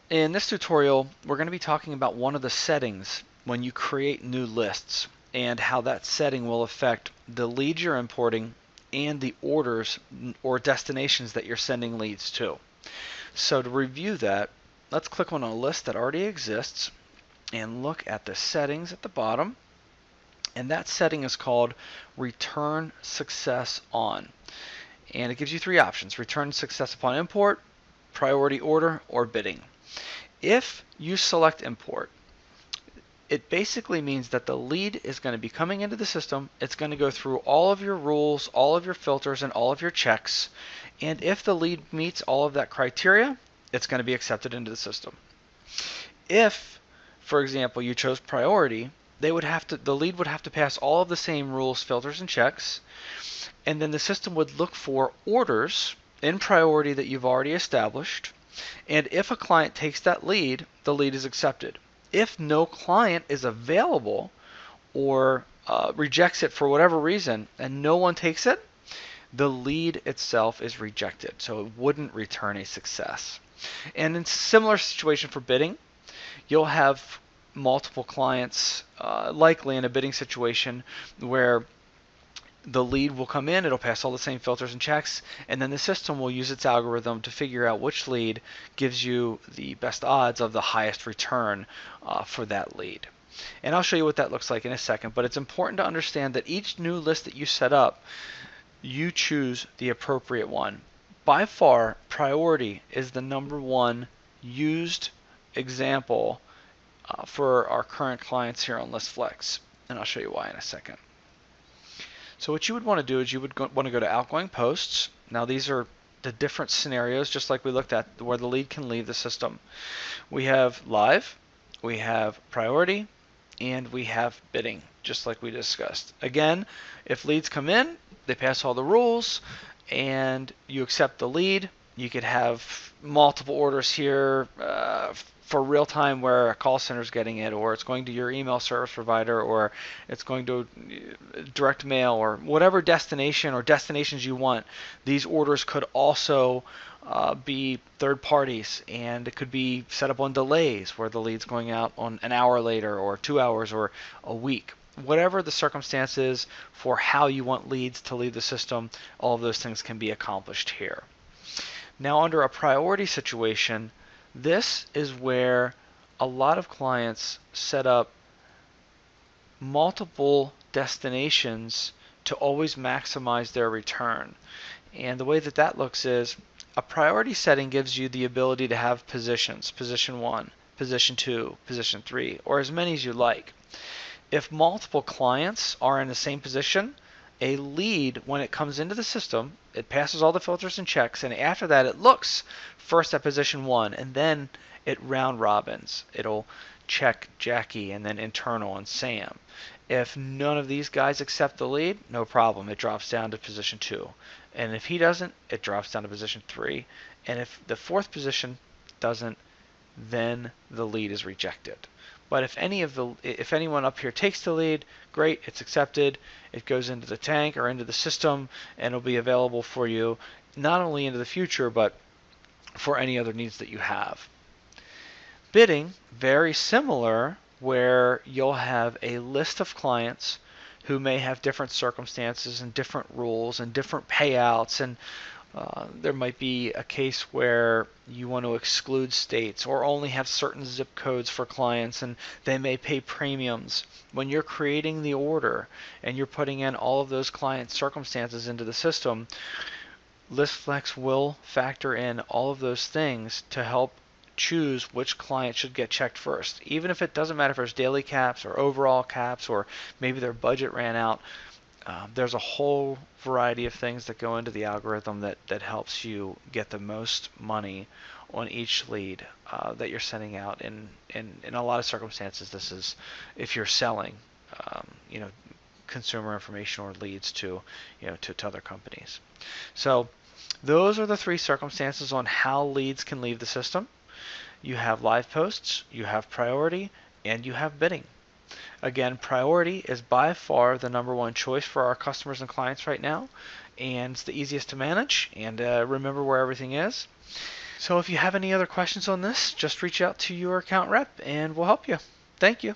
In this tutorial, we're going to be talking about one of the settings when you create new lists and how that setting will affect the leads you're importing and the orders or destinations that you're sending leads to. So to review that, let's click on a list that already exists and look at the settings at the bottom. And that setting is called Return Success On. And it gives you three options: return success upon import, priority order, or bidding. If you select import, it basically means that the lead is going to be coming into the system. It's going to go through all of your rules, all of your filters, and all of your checks. And if the lead meets all of that criteria, it's going to be accepted into the system. If, for example, you chose priority, the lead would have to pass all of the same rules, filters, and checks, and then the system would look for orders in priority that you've already established. And if a client takes that lead, the lead is accepted. If no client is available or rejects it for whatever reason and no one takes it, the lead itself is rejected. So it wouldn't return a success. And in similar situation for bidding, you'll have multiple clients likely in a bidding situation where the lead will come in, it'll pass all the same filters and checks, and then the system will use its algorithm to figure out which lead gives you the best odds of the highest return for that lead. And I'll show you what that looks like in a second, but it's important to understand that each new list that you set up, you choose the appropriate one. By far, priority is the #1 used example for our current clients here on Listflex, and I'll show you why in a second. So what you would want to do is you would want to go to outgoing posts. Now these are the different scenarios, just like we looked at, where the lead can leave the system. We have live, we have priority, and we have bidding, just like we discussed. Again, if leads come in, they pass all the rules, and you accept the lead. You could have multiple orders here for real time where a call center is getting it, or it's going to your email service provider, or it's going to direct mail, or whatever destination or destinations you want. These orders could also be third parties, and it could be set up on delays where the lead's going out on an hour later or 2 hours or a week. Whatever the circumstances for how you want leads to leave the system, all of those things can be accomplished here. Now under a priority situation, this is where a lot of clients set up multiple destinations to always maximize their return. And the way that that looks is a priority setting gives you the ability to have positions, position 1, position 2, position 3, or as many as you like. If multiple clients are in the same position, a lead, when it comes into the system, it passes all the filters and checks, and after that it looks first at position 1, and then it round robins. It'll check Jackie and then internal and Sam. If none of these guys accept the lead, no problem, it drops down to position 2. And if he doesn't, it drops down to position 3. And if the fourth position doesn't, then the lead is rejected. But if anyone up here takes the lead, great, it's accepted. It goes into the tank or into the system, and it'll be available for you not only into the future, but for any other needs that you have. Bidding, very similar, where you'll have a list of clients who may have different circumstances and different rules and different payouts, and there might be a case where you want to exclude states or only have certain zip codes for clients, and they may pay premiums. When you're creating the order and you're putting in all of those client circumstances into the system, Listflex will factor in all of those things to help choose which client should get checked first. Even if it doesn't matter if there's daily caps or overall caps, or maybe their budget ran out, there's a whole variety of things that go into the algorithm that helps you get the most money on each lead that you're sending out. In a lot of circumstances, this is if you're selling consumer information or leads to other companies. So those are the three circumstances on how leads can leave the system. You have live posts, you have priority, and you have bidding. Again, priority is by far the #1 choice for our customers and clients right now, and it's the easiest to manage and remember where everything is. So if you have any other questions on this, just reach out to your account rep and we'll help you. Thank you.